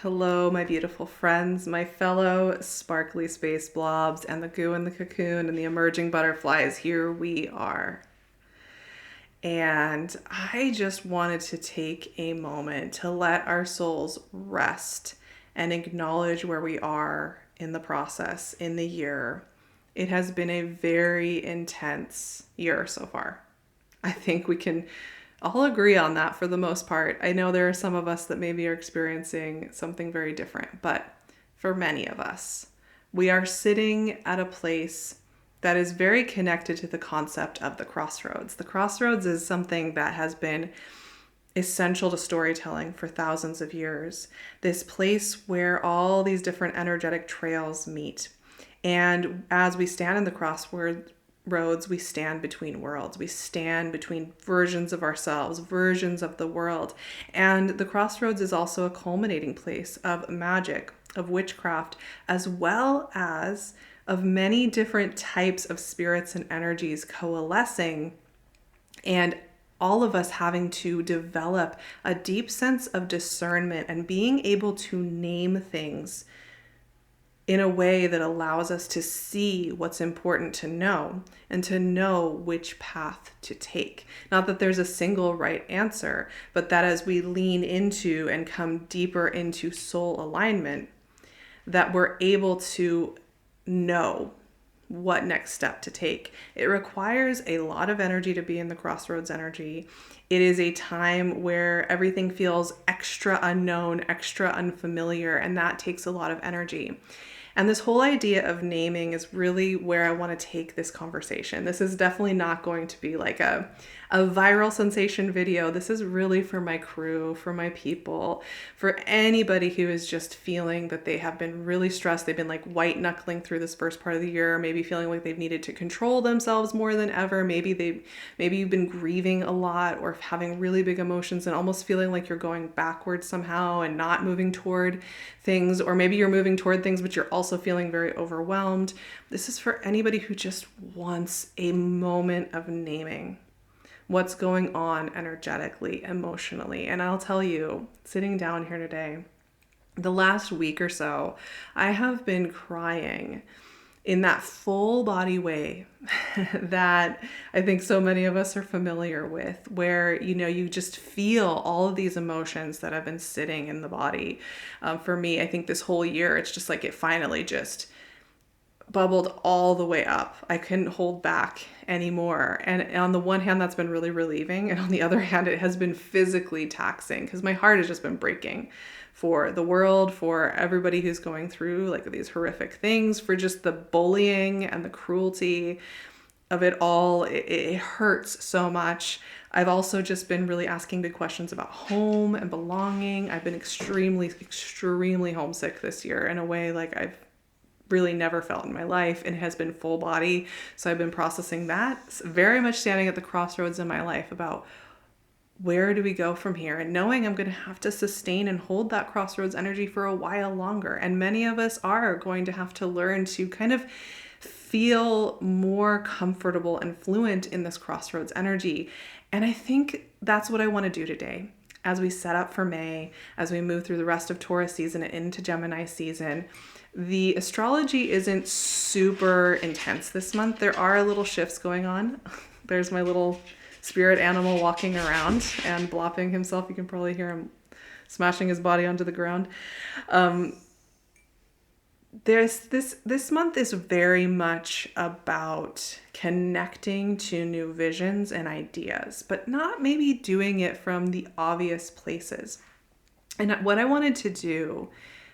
Hello, my beautiful friends, my fellow sparkly space blobs, and the goo and the cocoon and the emerging butterflies. Here we are. And I just wanted to take a moment to let our souls rest and acknowledge where we are in the process, in the year. It has been a very intense year so far. I think we can all agree on that for the most part. I know there are some of us that maybe are experiencing something very different, but for many of us, we are sitting at a place that is very connected to the concept of the crossroads. The crossroads is something that has been essential to storytelling for thousands of years. This place where all these different energetic trails meet. And as we stand in the crossroads, we stand between worlds. We stand between versions of ourselves, versions of the world. And the crossroads is also a culminating place of magic, of witchcraft, as well as of many different types of spirits and energies coalescing, and all of us having to develop a deep sense of discernment and being able to name things in a way that allows us to see what's important to know and to know which path to take. Not that there's a single right answer, but that as we lean into and come deeper into soul alignment, that we're able to know what next step to take. It requires a lot of energy to be in the crossroads energy. It is a time where everything feels extra unknown, extra unfamiliar, and that takes a lot of energy. And this whole idea of naming is really where I want to take this conversation. This is definitely not going to be like a viral sensation video. This is really for my crew, for my people, for anybody who is just feeling that they have been really stressed. They've been like white knuckling through this first part of the year, maybe feeling like they've needed to control themselves more than ever. Maybe you've been grieving a lot or having really big emotions and almost feeling like you're going backwards somehow and not moving toward things, or maybe you're moving toward things, but you're also feeling very overwhelmed. This is for anybody who just wants a moment of naming what's going on energetically, emotionally. And I'll tell you, sitting down here today, the last week or so, I have been crying in that full body way that I think so many of us are familiar with, where, you just feel all of these emotions that have been sitting in the body. For me, I think this whole year, it's just like it finally just bubbled all the way up. I couldn't hold back anymore. And on the one hand, that's been really relieving. And on the other hand, it has been physically taxing because my heart has just been breaking for the world, for everybody who's going through like these horrific things, for just the bullying and the cruelty of it all. It hurts so much. I've also just been really asking big questions about home and belonging. I've been extremely, extremely homesick this year in a way like I've really never felt in my life, and it has been full body. So I've been processing that, very much standing at the crossroads in my life about where do we go from here, and knowing I'm going to have to sustain and hold that crossroads energy for a while longer. And many of us are going to have to learn to kind of feel more comfortable and fluent in this crossroads energy. And I think that's what I want to do today as we set up for May, as we move through the rest of Taurus season and into Gemini season. The astrology isn't super intense this month. There are little shifts going on. There's my little spirit animal walking around and blopping himself. You can probably hear him smashing his body onto the ground. This month is very much about connecting to new visions and ideas, but not maybe doing it from the obvious places. And what I wanted to do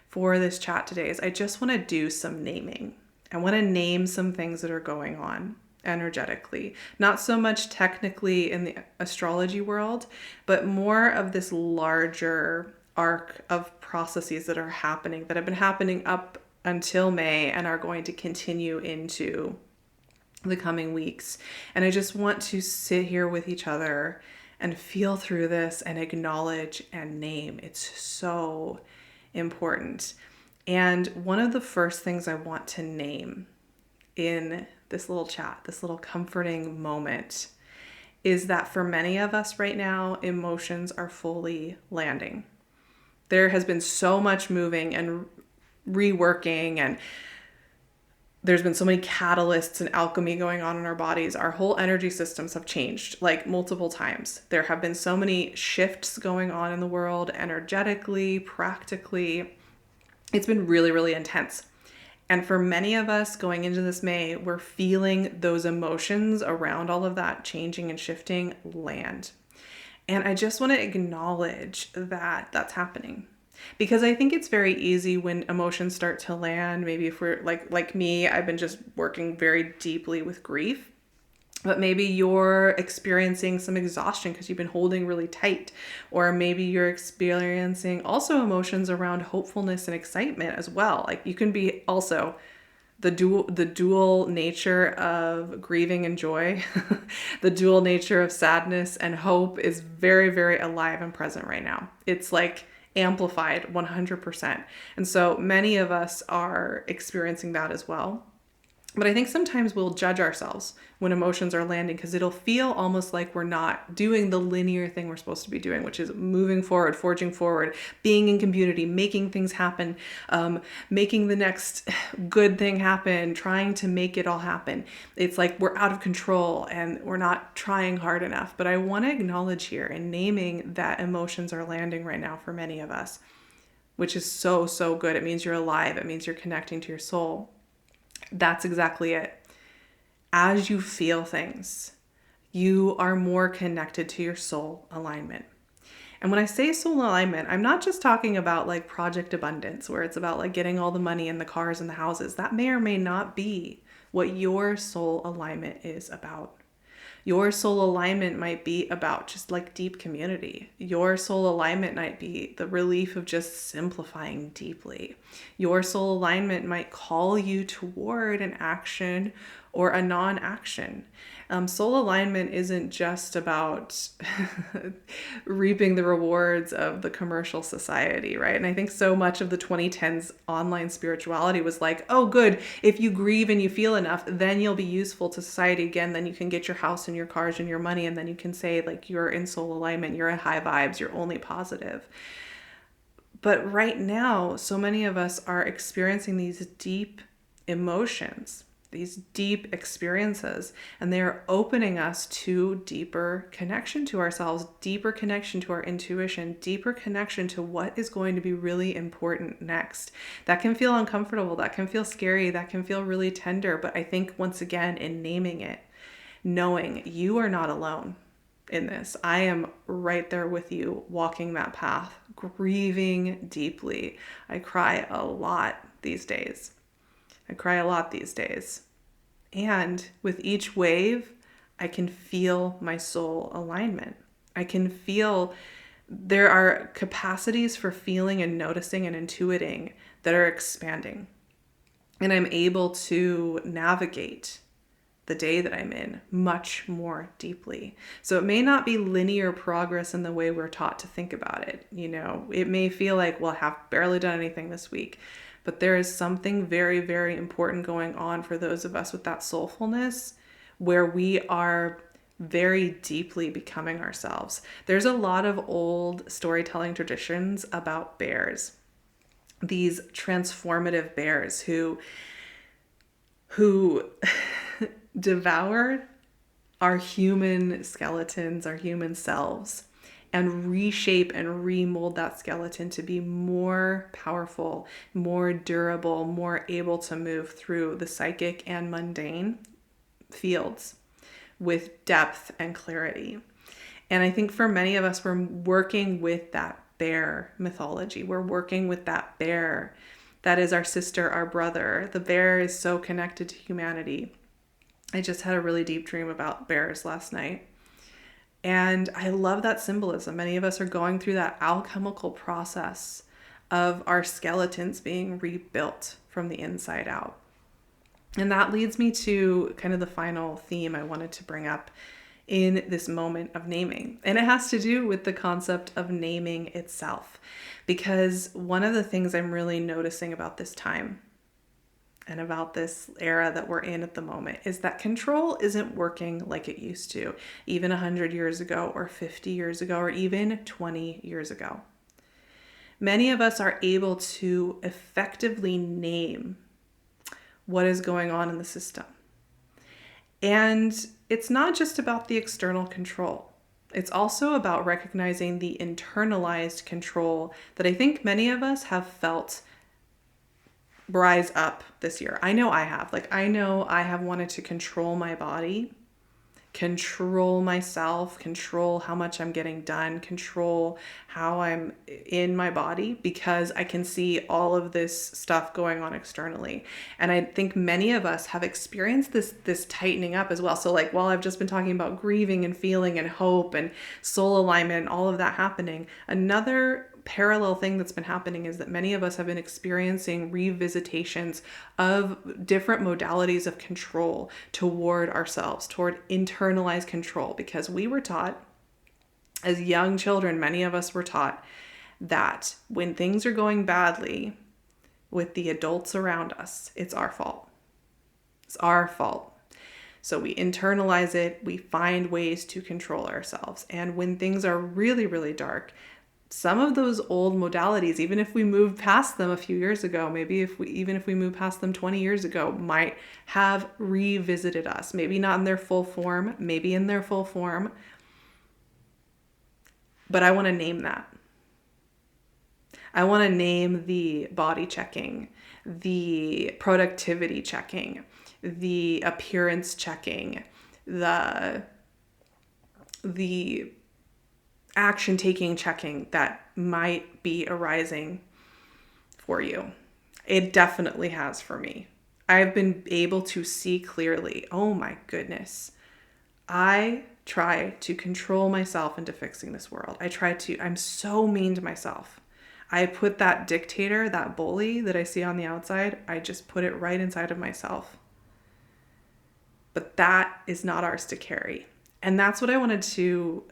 for this chat today is I just want to do some naming. I want to name some things that are going on energetically, not so much technically in the astrology world, but more of this larger arc of processes that are happening, that have been happening up until May and are going to continue into the coming weeks. And I just want to sit here with each other and feel through this and acknowledge and name. It's so important. And one of the first things I want to name in this little chat, this little comforting moment, is that for many of us right now, emotions are fully landing. There has been so much moving and reworking, and there's been so many catalysts and alchemy going on in our bodies. Our whole energy systems have changed like multiple times. There have been so many shifts going on in the world, energetically, practically. It's been really, really intense. And for many of us going into this May, we're feeling those emotions around all of that changing and shifting land. And I just want to acknowledge that that's happening. Because I think it's very easy when emotions start to land. Maybe if we're like me, I've been just working very deeply with grief. But maybe you're experiencing some exhaustion because you've been holding really tight. Or maybe you're experiencing also emotions around hopefulness and excitement as well. Like you can be also the dual nature of grieving and joy, the dual nature of sadness and hope is very, very alive and present right now. It's like amplified 100%. And so many of us are experiencing that as well. But I think sometimes we'll judge ourselves when emotions are landing because it'll feel almost like we're not doing the linear thing we're supposed to be doing, which is moving forward, forging forward, being in community, making things happen, making the next good thing happen, trying to make it all happen. It's like we're out of control and we're not trying hard enough. But I want to acknowledge here in naming that emotions are landing right now for many of us, which is so, so good. It means you're alive. It means you're connecting to your soul. That's exactly it. As you feel things, you are more connected to your soul alignment. And when I say soul alignment, I'm not just talking about like project abundance, where it's about like getting all the money and the cars and the houses. That may or may not be what your soul alignment is about. Your soul alignment might be about just like deep community. Your soul alignment might be the relief of just simplifying deeply. Your soul alignment might call you toward an action or a non-action. Soul alignment isn't just about reaping the rewards of the commercial society, right? And I think so much of the 2010s online spirituality was like, oh, good, if you grieve and you feel enough, then you'll be useful to society again. Then you can get your house and your cars and your money. And then you can say like, you're in soul alignment, you're in high vibes, you're only positive. But right now, so many of us are experiencing these deep emotions, these deep experiences, and they are opening us to deeper connection to ourselves, deeper connection to our intuition, deeper connection to what is going to be really important next. That can feel uncomfortable, that can feel scary, that can feel really tender, but I think once again, in naming it, knowing you are not alone in this. I am right there with you, walking that path, grieving deeply. I cry a lot these days. And with each wave, I can feel my soul alignment. I can feel there are capacities for feeling and noticing and intuiting that are expanding. And I'm able to navigate the day that I'm in much more deeply. So it may not be linear progress in the way we're taught to think about it. You know, it may feel like, well, I have barely done anything this week. But there is something very, very important going on for those of us with that soulfulness where we are very deeply becoming ourselves. There's a lot of old storytelling traditions about bears, these transformative bears who devour our human skeletons, our human selves, and reshape and remold that skeleton to be more powerful, more durable, more able to move through the psychic and mundane fields with depth and clarity. And I think for many of us, we're working with that bear mythology. We're working with that bear that is our sister, our brother. The bear is so connected to humanity. I just had a really deep dream about bears last night. And I love that symbolism. Many of us are going through that alchemical process of our skeletons being rebuilt from the inside out. And that leads me to kind of the final theme I wanted to bring up in this moment of naming. And it has to do with the concept of naming itself. Because one of the things I'm really noticing about this time and about this era that we're in at the moment is that control isn't working like it used to, even 100 years ago or 50 years ago or even 20 years ago. Many of us are able to effectively name what is going on in the system. And it's not just about the external control. It's also about recognizing the internalized control that I think many of us have felt rise up this year. I know I have. I know I have wanted to control my body, control myself, control how much I'm getting done, control how I'm in my body, because I can see all of this stuff going on externally. And I think many of us have experienced this tightening up as well. So while I've just been talking about grieving and feeling and hope and soul alignment and all of that happening, another parallel thing that's been happening is that many of us have been experiencing revisitations of different modalities of control toward ourselves, toward internalized control, because we were taught as young children, many of us were taught that when things are going badly with the adults around us, it's our fault. It's our fault. So we internalize it, we find ways to control ourselves. And when things are really, really dark, some of those old modalities, even if we moved past them a few years ago, maybe if we moved past them 20 years ago, might have revisited us. Maybe not in their full form, maybe in their full form. But I want to name that. I want to name the body checking, the productivity checking, the appearance checking, the action taking checking that might be arising for you. It definitely has for me. I've been able to see clearly, oh my goodness, I try to control myself into fixing this world. I'm so mean to myself. I put that dictator, that bully that I see on the outside, I just put it right inside of myself. But that is not ours to carry. And that's what I wanted to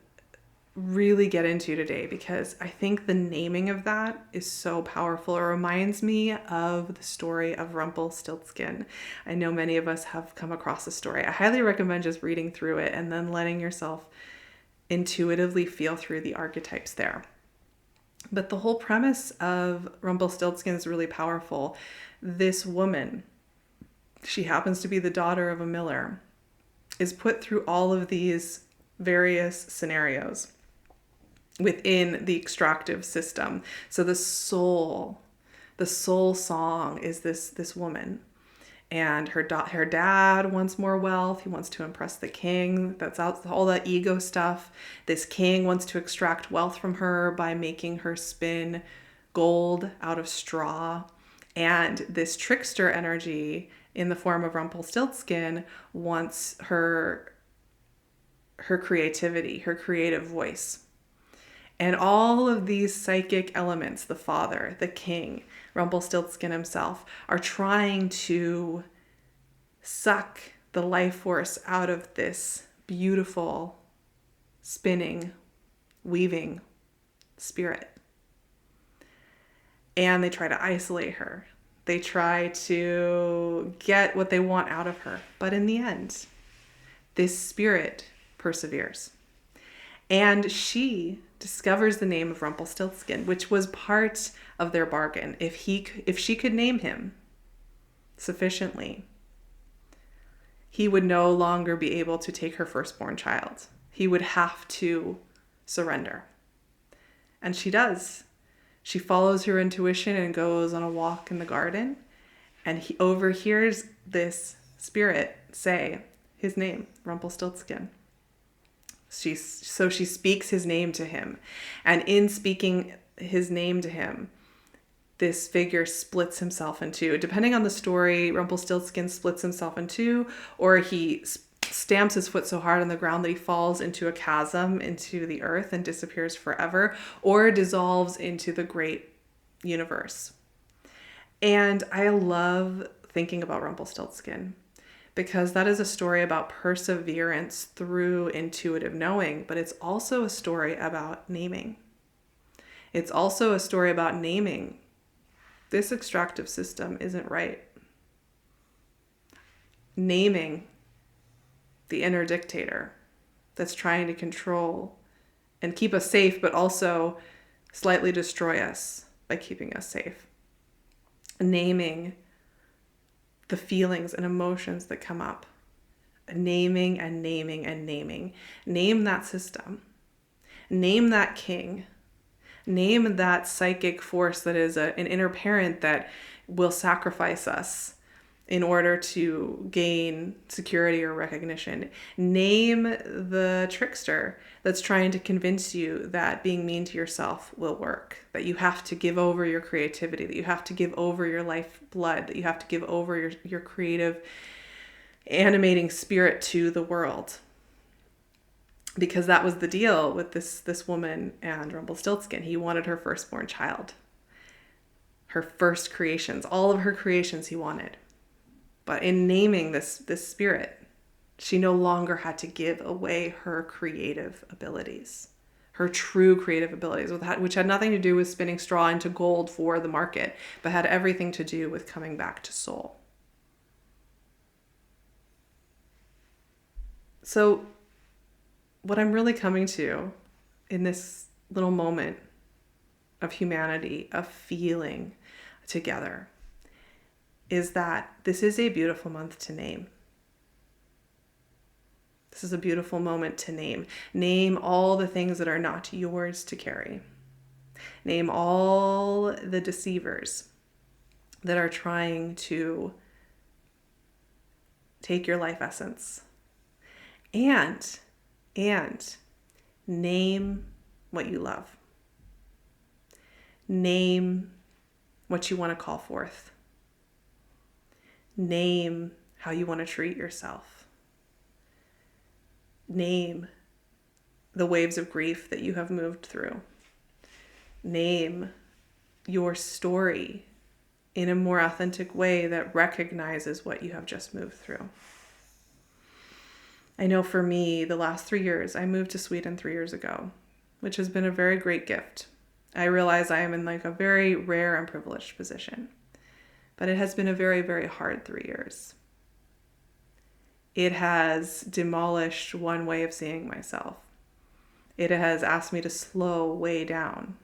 really get into today, because I think the naming of that is so powerful. It reminds me of the story of Rumpelstiltskin. I know many of us have come across the story. I highly recommend just reading through it and then letting yourself intuitively feel through the archetypes there. But the whole premise of Rumpelstiltskin is really powerful. This woman, she happens to be the daughter of a miller, is put through all of these various scenarios within the extractive system. So the soul song is this woman, and her dad wants more wealth. He wants to impress the king. That's all that ego stuff. This king wants to extract wealth from her by making her spin gold out of straw. And this trickster energy in the form of Rumpelstiltskin wants her creativity, her creative voice. And all of these psychic elements, the father, the king, Rumpelstiltskin himself, are trying to suck the life force out of this beautiful, spinning, weaving spirit. And they try to isolate her. They try to get what they want out of her. But in the end, this spirit perseveres. And she discovers the name of Rumpelstiltskin, which was part of their bargain. If she could name him sufficiently, he would no longer be able to take her firstborn child. He would have to surrender. And she does. She follows her intuition and goes on a walk in the garden, and he overhears this spirit say his name, Rumpelstiltskin. She speaks his name to him. And in speaking his name to him, this figure splits himself in two. Depending on the story, Rumpelstiltskin splits himself in two, or he stamps his foot so hard on the ground that he falls into a chasm into the earth and disappears forever, or dissolves into the great universe. And I love thinking about Rumpelstiltskin, because that is a story about perseverance through intuitive knowing, but it's also a story about naming. It's also a story about naming. This extractive system isn't right. Naming the inner dictator that's trying to control and keep us safe, but also slightly destroy us. by keeping us safe. Naming the feelings and emotions that come up. Naming and naming and naming. Name that system. Name that king. Name that psychic force that is an inner parent that will sacrifice us in order to gain security or recognition. Name the trickster that's trying to convince you that being mean to yourself will work, that you have to give over your creativity, that you have to give over your life blood, that you have to give over your creative animating spirit to the world. Because that was the deal with this woman and Rumpelstiltskin. He wanted her firstborn child, her first creations, all of her creations he wanted. But in naming this spirit, she no longer had to give away her creative abilities, her true creative abilities, which had nothing to do with spinning straw into gold for the market, but had everything to do with coming back to soul. So what I'm really coming to in this little moment of humanity, of feeling together, is that this is a beautiful month to name. This is a beautiful moment to name. Name all the things that are not yours to carry. Name all the deceivers that are trying to take your life essence. And name what you love. Name what you want to call forth. Name how you want to treat yourself. Name the waves of grief that you have moved through. Name your story in a more authentic way that recognizes what you have just moved through. I know for me, the last 3 years, I moved to Sweden 3 years ago, which has been a very great gift. I realize I am in a very rare and privileged position. But it has been a very, very hard 3 years. It has demolished one way of seeing myself. It has asked me to slow way down.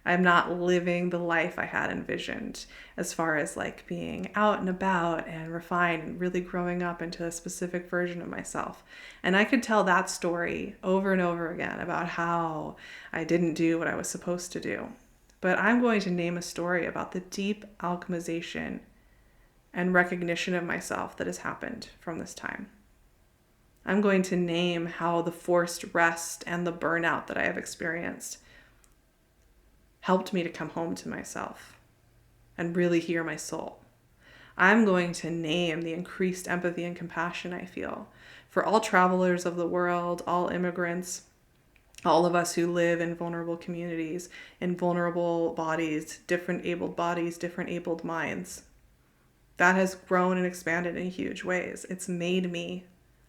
I'm not living the life I had envisioned as far as being out and about and refined and really growing up into a specific version of myself. And I could tell that story over and over again about how I didn't do what I was supposed to do. But I'm going to name a story about the deep alchemization and recognition of myself that has happened from this time. I'm going to name how the forced rest and the burnout that I have experienced helped me to come home to myself and really hear my soul. I'm going to name the increased empathy and compassion I feel for all travelers of the world, all immigrants, all of us who live in vulnerable communities, in vulnerable bodies, different abled minds. That has grown and expanded in huge ways. It's made me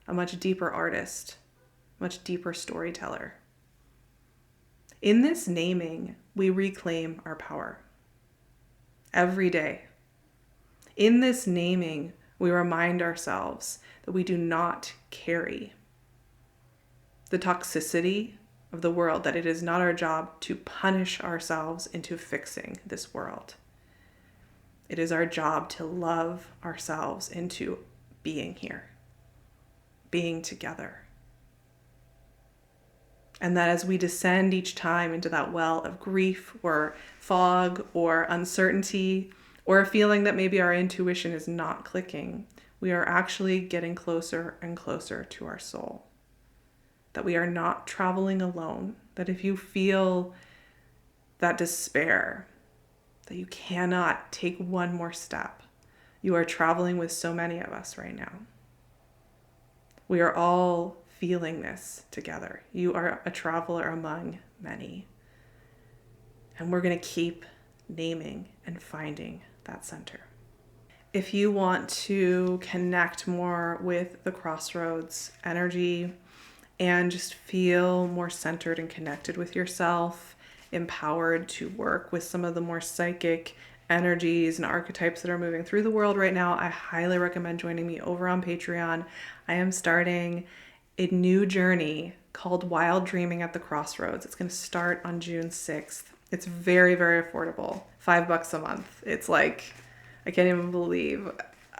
a much deeper artist, much deeper storyteller. In this naming, we reclaim our power every day. In this naming, we remind ourselves that we do not carry the toxicity of the world, that it is not our job to punish ourselves into fixing this world. It is our job to love ourselves into being here, being together. And that as we descend each time into that well of grief or fog or uncertainty or a feeling that maybe our intuition is not clicking, we are actually getting closer and closer to our soul. That we are not traveling alone. That if you feel that despair, that you cannot take one more step, you are traveling with so many of us right now. We are all feeling this together. You are a traveler among many. And we're going to keep naming and finding that center. If you want to connect more with the crossroads energy and just feel more centered and connected with yourself, empowered to work with some of the more psychic energies and archetypes that are moving through the world right now, I highly recommend joining me over on Patreon. I am starting a new journey called Wild Dreaming at the Crossroads. It's going to start on June 6th. It's very, very affordable. $5 a month. It's like, I can't even believe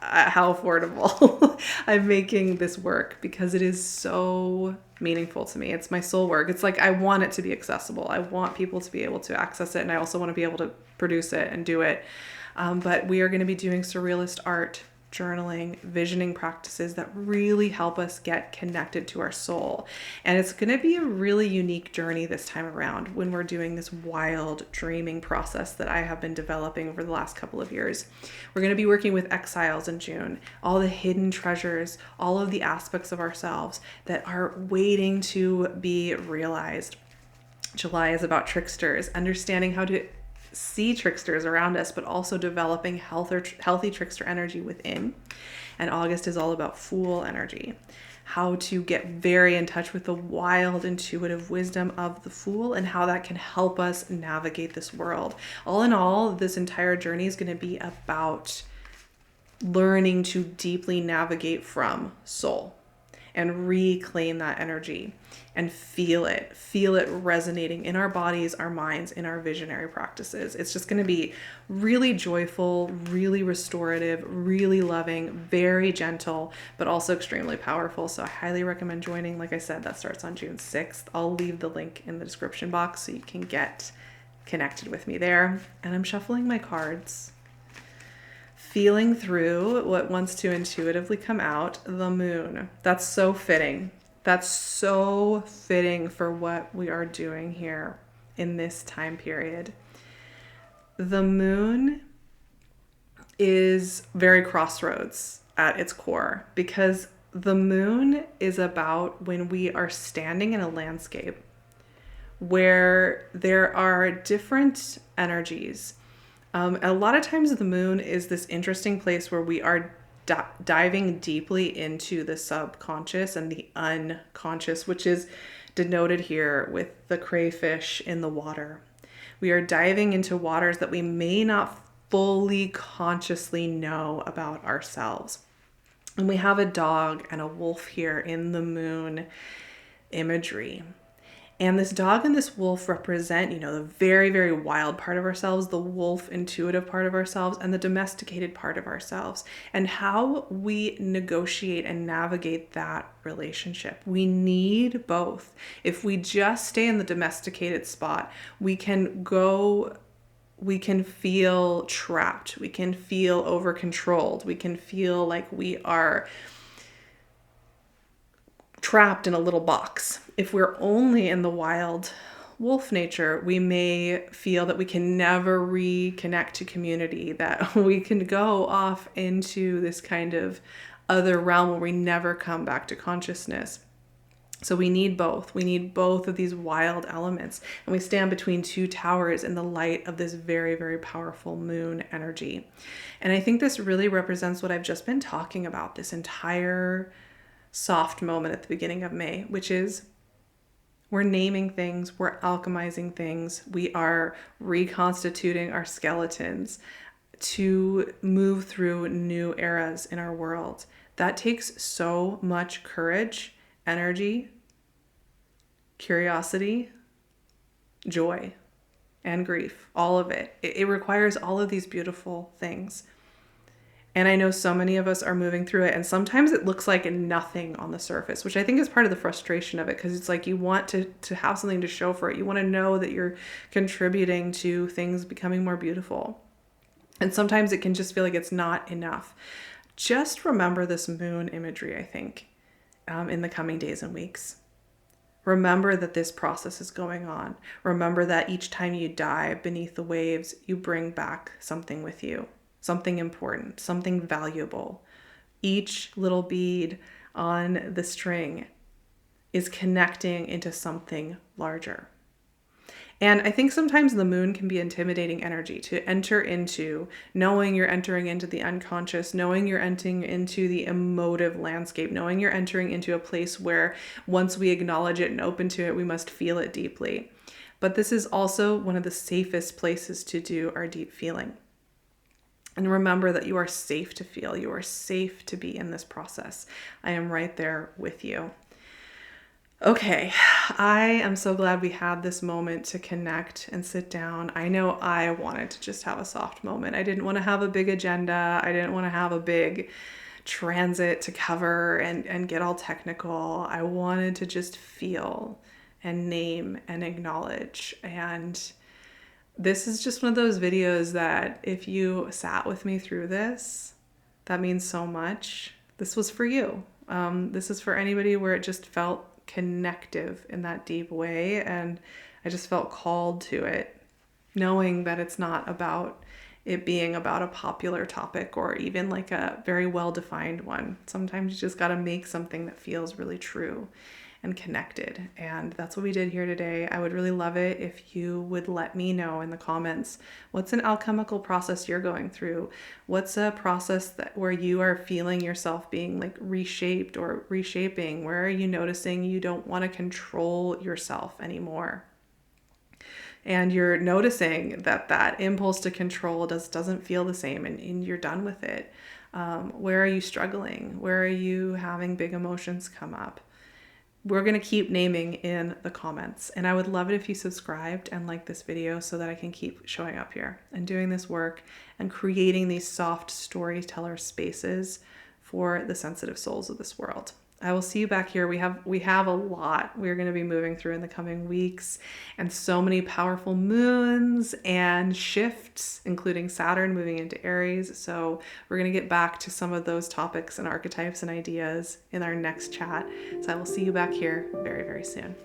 how affordable I'm making this work, because it is so meaningful to me. It's my soul work. It's like, I want it to be accessible. I want people to be able to access it. And I also want to be able to produce it and do it. But we are going to be doing surrealist art, journaling, visioning practices that really help us get connected to our soul. And it's going to be a really unique journey this time around when we're doing this wild dreaming process that I have been developing over the last couple of years. We're going to be working with exiles in June, all the hidden treasures, all of the aspects of ourselves that are waiting to be realized. July is about tricksters, understanding how to see tricksters around us, but also developing healthy trickster energy within. And August is all about fool energy, how to get very in touch with the wild intuitive wisdom of the fool and how that can help us navigate this world. All in all, this entire journey is going to be about learning to deeply navigate from soul and reclaim that energy and feel it resonating in our bodies, our minds, in our visionary practices. It's just going to be really joyful, really restorative, really loving, very gentle, but also extremely powerful. So I highly recommend joining. Like I said, that starts on June 6th. I'll leave the link in the description box so you can get connected with me there. And I'm shuffling my cards, feeling through what wants to intuitively come out. The moon. That's so fitting. That's so fitting for what we are doing here in this time period. The moon is very crossroads at its core, because the moon is about when we are standing in a landscape where there are different energies. A lot of times the moon is this interesting place where we are diving deeply into the subconscious and the unconscious, which is denoted here with the crayfish in the water. We are diving into waters that we may not fully consciously know about ourselves. And we have a dog and a wolf here in the moon imagery. And this dog and this wolf represent, the very, very wild part of ourselves, the wolf intuitive part of ourselves, and the domesticated part of ourselves, and how we negotiate and navigate that relationship. We need both. If we just stay in the domesticated spot, we can feel trapped. We can feel over controlled. We can feel like we are trapped in a little box. If we're only in the wild wolf nature, we may feel that we can never reconnect to community, that we can go off into this kind of other realm where we never come back to consciousness. So we need both. We need both of these wild elements. And we stand between two towers in the light of this very, very powerful moon energy. And I think this really represents what I've just been talking about this entire soft moment at the beginning of May, which is we're naming things, we're alchemizing things, we are reconstituting our skeletons to move through new eras in our world. That takes so much courage, energy, curiosity, joy, and grief, all of it. It requires all of these beautiful things. And I know so many of us are moving through it, and sometimes it looks like nothing on the surface, which I think is part of the frustration of it, because it's like you want to have something to show for it. You want to know that you're contributing to things becoming more beautiful. And sometimes it can just feel like it's not enough. Just remember this moon imagery, I think, in the coming days and weeks. Remember that this process is going on. Remember that each time you dive beneath the waves, you bring back something with you. Something important, something valuable. Each little bead on the string is connecting into something larger. And I think sometimes the moon can be intimidating energy to enter into, knowing you're entering into the unconscious, knowing you're entering into the emotive landscape, knowing you're entering into a place where once we acknowledge it and open to it, we must feel it deeply. But this is also one of the safest places to do our deep feeling. And remember that you are safe to feel. You are safe to be in this process. I am right there with you. Okay, I am so glad we had this moment to connect and sit down. I know I wanted to just have a soft moment. I didn't want to have a big agenda. I didn't want to have a big transit to cover and get all technical. I wanted to just feel and name and acknowledge. And this is just one of those videos that if you sat with me through this, that means so much. This was for you. This is for anybody where it just felt connective in that deep way. And I just felt called to it, knowing that it's not about it being about a popular topic or even like a very well-defined one. Sometimes you just got to make something that feels really true and connected. And that's what we did here today. I would really love it if you would let me know in the comments, what's an alchemical process you're going through? What's a process that where you are feeling yourself being like reshaped or reshaping? Where are you noticing you don't want to control yourself anymore? And you're noticing that that impulse to control doesn't feel the same, and you're done with it. Where are you struggling? Where are you having big emotions come up? We're going to keep naming in the comments. And I would love it if you subscribed and liked this video so that I can keep showing up here and doing this work and creating these soft storyteller spaces for the sensitive souls of this world. I will see you back here. We have a lot we're going to be moving through in the coming weeks, and so many powerful moons and shifts, including Saturn moving into Aries. So we're going to get back to some of those topics and archetypes and ideas in our next chat. So I will see you back here very, very soon.